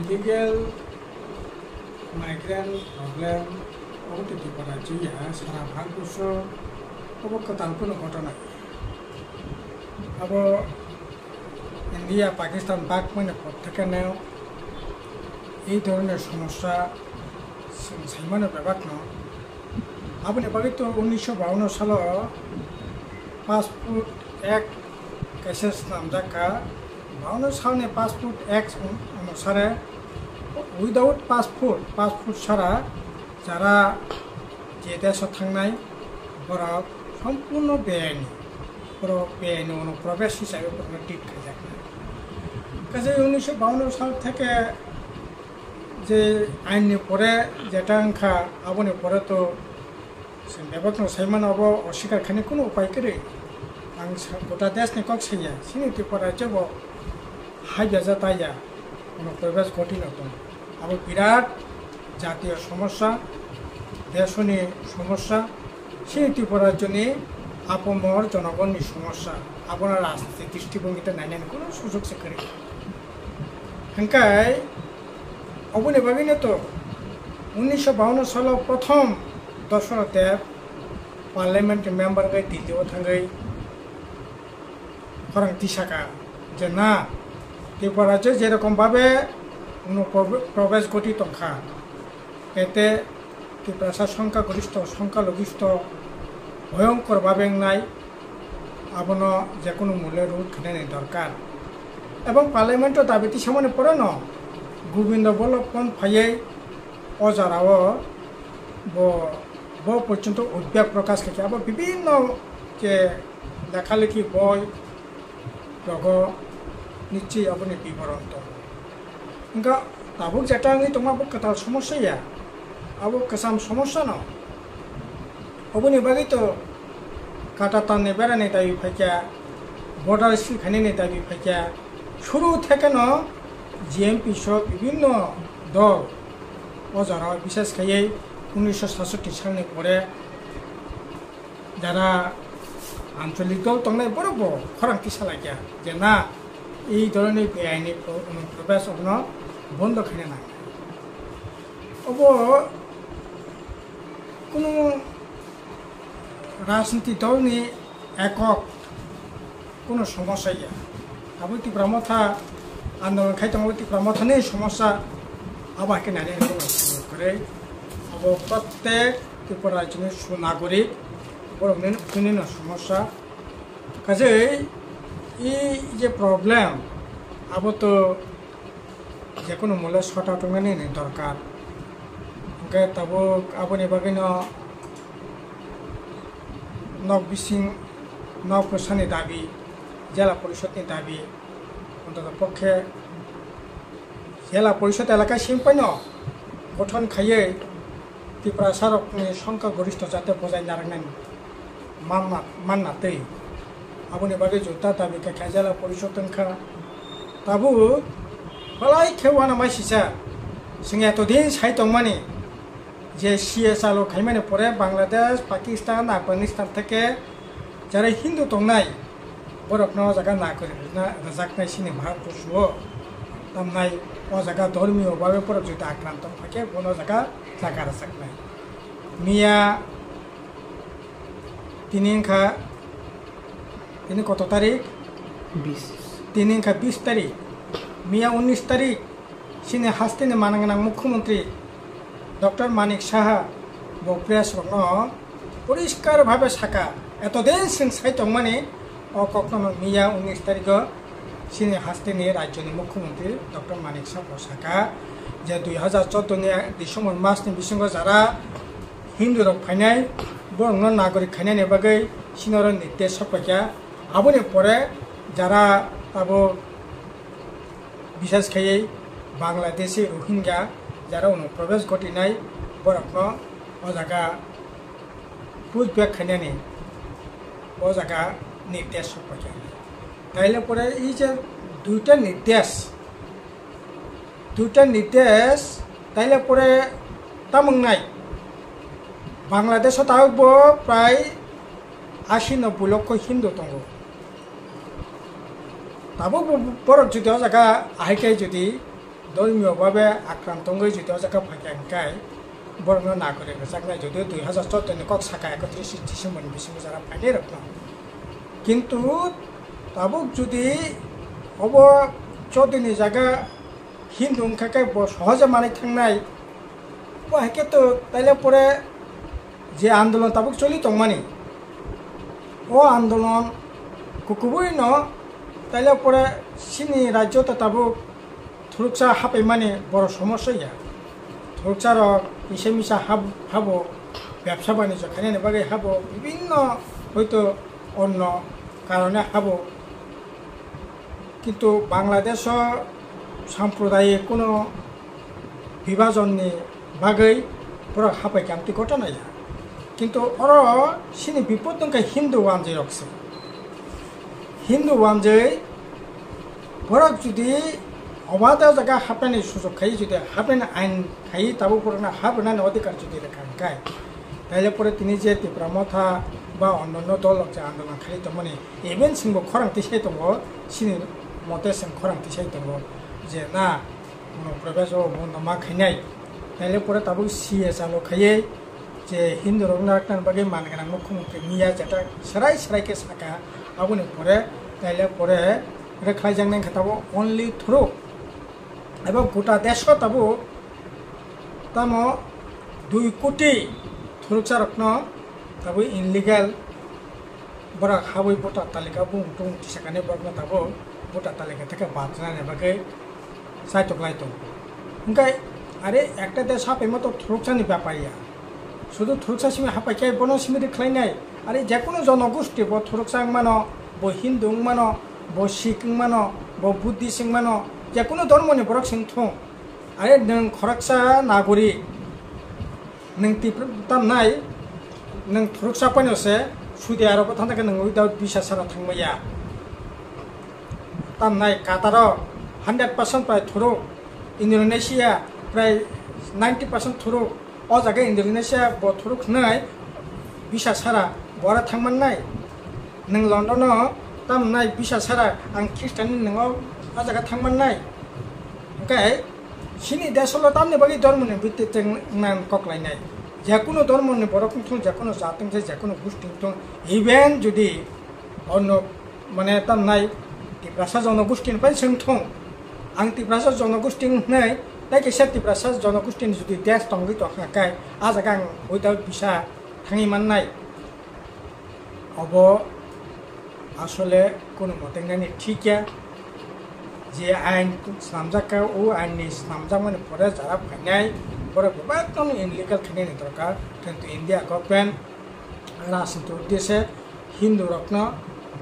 illegal migrant problem অবতীতি করা জিয়া সারা ভারতবর্ষ অবকতালপূর্ণ ঘটনা আবো ইন্ডিয়া পাকিস্তান বাক মানে প্রত্যেকেনে এই ধরনের সমস্যা সাইমানের ব্যাপার ন আপনি বাকি তো 1952 সাল 5 ফুট 1 কেসেস নামজাকা 52 সালে 5 ফুট 1 অনুসারে উইদাউট 5 ফুট ছাড়া যারা যে দেশ থাকনাই বড় সম্পূর্ণ বেআইনি অনুপ্রবেশ হিসাবে টিট খাইজাক কাজে 1952 সাল থেকে যে আইননি পরে যেটা আংখা আবনি পরে তো ব্যবস্থা সাইমান অব অস্বীকার খানি কোনো উপায় করে आं गोटा देशनि कक सैया सिनिति परा जब हाइया जाताया अनुप्रवेश घटिन दं अब बिराट जातीय समस्या देशनि समस्या सिनिति परा जनि आपमर जनगणनि समस्या आपना राजनीतिक दृष्टिभंगिते नायनायनि कोनो सुजुग सेकरि हंकाय अबनि बागिनो तो 1952 साल प्रथम दशरथ देव पार्लियामेंट मेम्बर गई दिल्ली थांगई खरं दिशाका जे ना त्रिपुरा जेरकम भावे प्रवेश गति तंखा एते त्रिपुरा संख्यालघिष्ठ भयंकर भावे नाय आबनो जेकोनो मूल्य रूट खाने दरकार एवं पार्लियामेंट दाबिति सामने पड़े न गोविंद बल्लभ पंत फाइये अजाराव ब पर्यंत उद्वेग प्रकाश करके अब विभिन्न जे लेखालेखि बय निश्चय अपनी विवरण तो इनका ताबुक जेटांगी तुम्हारा कथा समस्या अब कसाम समस्या न अपनी बागी तो काटा ताने बेराने दाबी फाइका बॉर्डर स्किल खाने दाबी फाइका शुरू থেকে न जीएमपी सब विभिन्न दल अजारा विशेष खाई 1967 सालनि परे যারা आंचलिक दल तंगनाय बरबो खरांथि सालायया जे ना এই ধরনের বেআইনি অনুপ্রবেশ অন্য বন্ধ খানে না অব কোনো রাজনীতি দলনি একক কোনো সমস্যা ইয়া আবু ত্রিপুরা মথা আন্দোলন খাইতাম ত্রিপুরা মথানি সমস্যা আবাকে নারে করে अब प्रत्येक त्रिपुरा राज्यनि सुनागरिक बर'नि বিভিন্ন সমস্যা কাজেই এই যে প্রবলেম আবো তো যে কোনো মূল্যে শর্ট আউট নেই দরকার ওকে তাবো আবনি বাগিন নববিসিং নবপ্রশাসনनि দাবি জেলা পরিষদनि দাবি অন্তত পক্ষে জেলা পরিষদ এলাকায় সিম্পাইন গঠন খাইয়ে त्रिपुरा सारकनि संख्यागरिष्ठ जाते बजाय नारनाय माननातै आबनि बागै जुता दाबि खाय जिल्ला परिषद तंखा ताबु बलाय खेवाना माइसिसा सिंया तो दिन साइतं माने जे सीएसआर खायमाने परे बांग्लादेश पाकिस्तान आफगानिस्तान থেকে যারা হিন্দু তংনাই বরফনা জায়গা না করে না রাজাকনাই সিনে ভারতবর্ষ তামনাই ও জায়গা ধর্মীয় ভাবে পরে যদি আক্রান্ত থাকে কোনো জায়গা জায়গা রাজাকনাই মিয়া তিনিংখা তিনি কত তারিখ 20 তিনিংখা 20 তারিখ মিয়া 19 তারিখ সিনে হাস্তিনে মানাংনা মুখ্যমন্ত্রী ডক্টর মানিক সাহা বপ্রেস পরিষ্কার ভাবে সাকা এতদিন সিং সাইতং মানে অকখনো মিয়া 19 তারিখ সিনে হাস্তিনে রাজ্যনি মুখ্যমন্ত্রী ডক্টর মানিক সাহা সাকা যে 2014 ডিসেম্বর মাসनि बिसंग যারা हिंदू रक फाइनाय बरंग नागरिक खाइनायनि बागै सिनर निर्देश सपाया आबनि परे যারা आबो विशेष खायै बांग्लादेशी रोहिंग्या যারা অনুপ্রবেশ ঘটিনাই বরক ও জায়গা পুজবেক খাইনানি ও জায়গা নির্দেশ সপায়া তাইলে পরে এই যে দুইটা নির্দেশ তাইলে পরে তামংনাই बांग्लादेश ताबो प्राय 80-90 लक्ष हिंदू दङ ताबो बरफ जुदि जगह आहायखाय जुदि ধর্মীয়ভাবে আক্রান্ত হয়ে যদি জায়গা ফাঁকায় বরং নাগরিক জাগনায় যদি 2014 কক সাকা 31 ডিসেম্বর বেশি যারা ফাইনে রাখলাম কিন্তু তাবুক যদি অব 14 জায়গা হিন্দু খাকে সহজে মানে থাকনাই হেকে তো তাইলে পরে যে আন্দোলন তাবুক চলি তো মানে ও আন্দোলন কুকুবই ন তাইলে পরে সিনি রাজ্যতে তাবুক থুরুকসা হাপে মানে বড় সমস্যা ইয়া থুরুকসার মিশে মিশা হাবো ব্যবসা বাণিজ্য খাইনে বাগে হাবো বিভিন্ন হয়তো অন্য কারণে হাবো কিন্তু বাংলাদেশ সাম্প্রদায়িক কোনো বিভাজননি বাগৈ পুরো হাপাই কামতি ঘটনা ইয়া কিন্তু ওর সিনি বিপদ দंखा হিন্দু ওয়ানজে রকছে হিন্দু ওয়ানজে বরক যদি অবাধ জায়গা হাবনানি সুযোগ খাই যদি হাবনানি আইন খাই তাবো পুরোনা হাবনানি অধিকার যদি রেখায় তাইলে পরে তিনি যে ত্রিপুরা মথা বা অন্যান্য দল যে আন্দোলন খালি তো মানে এবেন সিংহ খরাংতি সেই দङ সিনি মতে जों খরাংতি সেই দङ যে না কোনো প্রবেশ বন্ধ মা খাইনাই তাইলে পরে তাবো সিএ চালু খাইয়ে যে হিন্দু রংনারটার বাগে মানগানা মুখ্যমন্ত্রী মিয়া যেটা সারাইকে সাকা আবুনি পরে তাইলে পরে রেখাই জাংনাই খাতাবো অনলি থ্রু এবং গোটা দেশ তাবো তামো 2 কোটি থুরুকসা রত্ন তাবো ইনলিগাল বড় হাবই ভোটার তালিকা বুং টুং সেখানে বর্ণ তাবো ভোটার তালিকা থেকে বাদ জানানে বাগে সাইতকলাইতো ওंखाय আরে একটা দেশ হাপে মতো থুরুকসানি ব্যাপারিয়া শুধু থুরুকসা সিমি হাপাইখাই বন সিমি রেখলাইনাই আরে যে কোনো জনগোষ্ঠী ব থুরুকসা মানো ব হিন্দু মানো ব শিখ মানো ব বুদ্ধিস্ট মানো যে কোনো ধর্মনি বরক সিংথं আরে नों खरकसा नागरिक नों तामनाय नों थुरुकसा पानियावसो सुदि आरब थांनायखौ नों उइदाउट भिसा सारा थांमाया तामनाय काताराव 100% प्राय थुरुक इन्डोनेशिया प्राय 90% थुरुक अ जायगा इन्डोनेशिया ब थुरुक नाय भिसा सारा बरा थांमाननाय नों लन्डनाव तामनाय भिसा सारा आं ख्रिस्टान नोङो अ जायगा थांमाननाय ओंखाय सिनी देशल तामने बागै धर्मनि भित्तिजों नाम कक्लायनाय जेकुनु धर्मनि बरकथं जेकुनु जाथों जे जेकुनु गोष्ठीथं इभेन जुदि अन्न माने तामनाय तिब्रासा जनगोष्ठीनिफ्राय सोंथं आं तिब्रासा जनगोष्ठी होननाय जायखिजाया तिब्रासा जनगोष्ठीनि जुदि देश दंलै दंखाखाय आ जायगा आं उइदाउट भिसा थाङिमाननाय अब आसले कोनो मतेंगानि थिकिया जे आइन स्नामजाका ओ आइननि स्नामजामानि परे जारा फाइनाय परे गोबां इनलिगेल खानायनि दरकार किन्तु इन्डिया गभर्नमेन्ट राजनीति उद्देश्य हिन्दु रत्न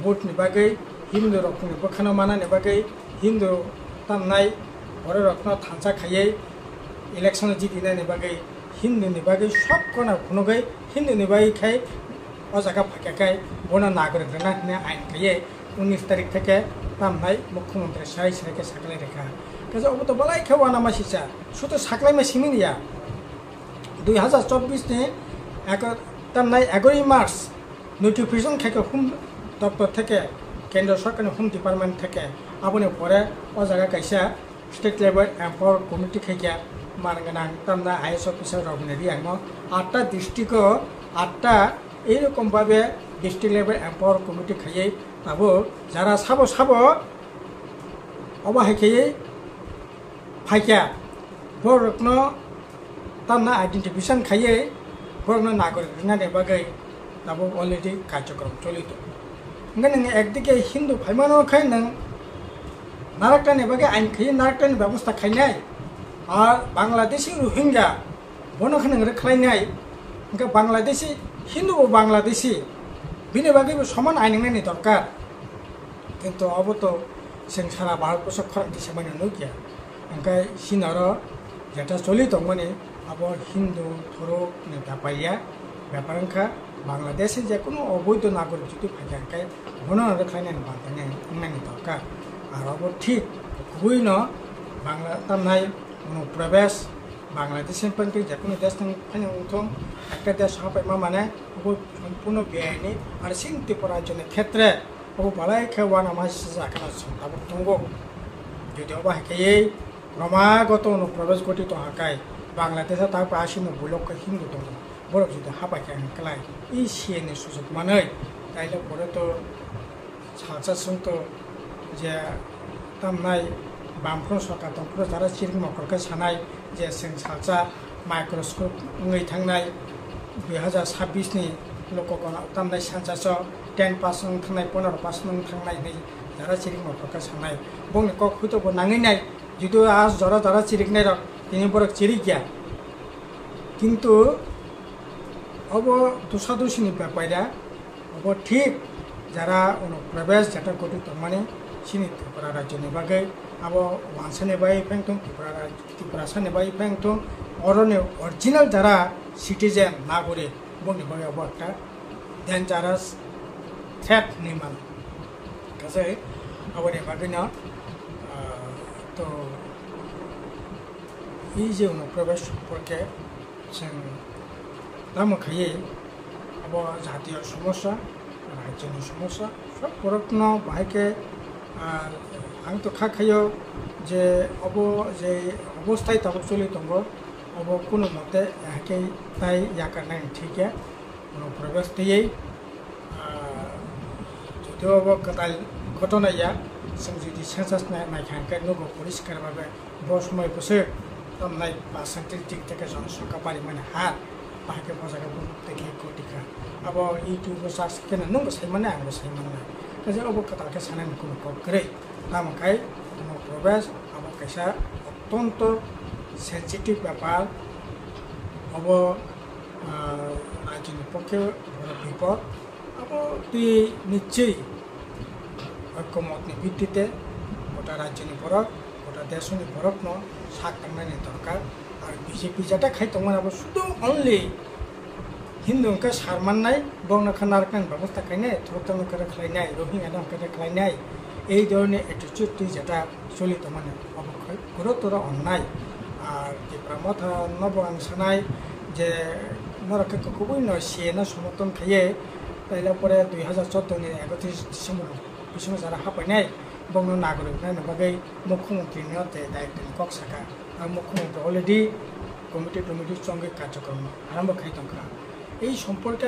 भोटनि बागै हिन्दु रत्ननि बोखानो मानानि बागै हिन्दु तामनाय बर' रत्न थांसा खायै इलेक्सन जितिनायनि बागै हिन्दुनि बागै सब कोना खुनुगै हिन्दुनि बागैखाय अ जायगा फाकाखाय बना नागरिक होनना आइन खायै 19 तारिख থেকে तामनाय मुख्यमंत्री साइके साकलाय रेखा काजे अब तो बलाय खेवाना मासिसा सुतो साकलाय मासिमिनिया 2024 ने तामनाय 11 मार्च नोटिफिकेशन खायखौ होम दप्तर থেকে केंद्र सरकारनि होम डिपार्टमेंट থেকে आबुनि परे अ जायगा कायसा स्टेट लेवल एम्पावर कमिटी खायखा मानगोना तामनाय आईएएस अफिसार रबिनारि आंनो 8टा डिस्ट्रिक्ट 8टा एरकम भावे डिस्ट्रिक्ट लेवल एम्पावर कमिटी खायै ताबो जारा साबो अबाहायखायै फायखा बरकनो तामना आइडेन्टिफिकेशन खायै बरकनो नागरिक होननानै बागै ताबो अलरेडि कार्यक्रम चलित ओंखाय नों एकदिके हिन्दु फाइमानोखाय नों नाराकटानि बागै आइन खायै नाराकटानि बेबस्था खायनाय आर बांलादेशी रोहिंग्या बनोखौ नों रेखलायनाय ओंखाय बांलादेशी हिन्दु बांलादेशी बिनि बागैबो समान आइन होनायनि दरकार किन्तु अब तो जों सारा भारतवर्ष खरांथि सामान्य नुगिया ओंखाय सिनार जेटा चलि दंमोन अब हिन्दु थुरुकनि व्यापारिया बांलादेश जेकुनु अवैध नागरिक जुदि फायखाय बनो रेखलायनायनि बांधायनाय होनायनि दरकार आरो अब ठीक गुबैनो बांला तामनाय अनुप्रवेश बांलादेशनिफ्राय जेकुनु देश फायनांथों একটা দেশ हाबायमा माने सम्पूर्ण बेआइनि आरो सिं त्रिपुरा राज्यनि क्षेत्रे अब बालाय खेवाना मासि जाखना संताबो दंगो जुदि बाहायखायै ক্রমাগত অনুপ্রবেশ গঠিত হাকায় বাংলাদেশে তার ৮০-৯০ লক্ষ হিন্দু দল বরফ যদি হাবাইকে হাঁকলায় এই সিএনএ সুযোগ মানে তাইলে পরে তো সালসাসং তো যে তামनाय बामफ्रोम सरकार दंफोर जारा चिरिं मखरखौ सानाय जे जों सालसा माइक्रस्कोप ङै थांनाय 2026 नि लोकगण तामनाय सानसासो 10% थांनाय 15% थांनाय नै जारा चिरिं मखरखौ सानाय बंनि क खुतो नाङैनाय जितु आज जरा जरा चिरिंनाय रक तिनि बरक चिरि गया किन्तु अब दोसादोसिनि ब्यापारा अब ठीक যারা অনুপ্রবেশ যেটা গঠিত মানে চিনি ত্রিপুরা রাজ্যनि बागै अब वानसानि बाय फेंथुम त्रिपुरासानि बाय फेंथुम अरने अरिजिनल যারা सिटिजेन नागरिक बंनि बागै अब একটা डेन्जारास थ्रेट निमान কাজে আবার বাগैनो তো এই যে অনুপ্রবেশ সম্পর্কে जों दा मोनखायो अब জাতীয় সমস্যা राज्यनि समस्या सब बरफन बाहायके आं तो खाखायो जे अब जे अवस्थाय तब चलि दङ अब कोनो मते याके ताई याकारनाय ठीके अनुप्रवेश दियै যদিও अब कदाल घटनाया जों जुदि सेन्सास नायखांके नगो परिष्कार भाबे ब समयखौसो तामनाय पार्सेन्टेज दिग থেকে जनसंख्या परिमाण हार बाहायके बजागा देखि कोटिका अब इउट्यूब सार्च केना नंगो साइमाने आंबो साइमाने काजे अब कतालके सानाय कोनो कग्रै तामखाय अनुप्रवेश अब कैसा अत्यंत सेंसिटिव ব্যাপার अब राज्यनि पक्षे विपद अब तुई निश्चय ঐক্যমতनि ভিত্তিতে গোটা राज्यनि बरफ गोटा देशनि बरफ न साक थांनायनि दरकार आरो बिजेपि जाटा खायतंमोन अब शुद्ध अनलि हिंदू का सारमाननाय बंग खानारकान व्यवस्था खायनाय थरतन करे खालायनाय रोहिंग्या दं करे खालायनाय এই ধরনের অ্যাটিটিউড যেটা চলিত মানে অবক্ষয় গুরুতর অন্যায় আর ত্রিপুরা মাথা নবআং সানায় যে নরকে খুবই নয় সিএনএ সমর্থন খাইয়ে তাইলে পরে 2014 नि 31 ডিসেম্বর বিসময় যারা হাপাইনাय বংন নাগরিক নাইनो बागै मुख्यमंत्री ने दायित्व कक साका আর मुख्यमंत्री अलरेडी কমিটি সঙ্গে কার্যক্রম আরম্ভ খাইতংখা এই সম্পর্কে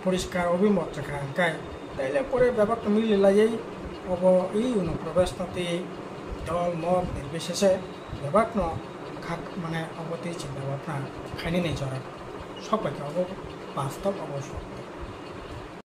পরিষ্কার অভিমত রাখা হাঙ্কায় তাইলে পরে ব্যাপারটা মিলে লাইয়ে अब এই অনুপ্রবেশনাতে দল মত নির্বিশেষে ব্যাপারন খাক মানে অবতী চিন্তা ভাবনা খাইনি নেই জরা সবাইকে বাস্তব অবশ্য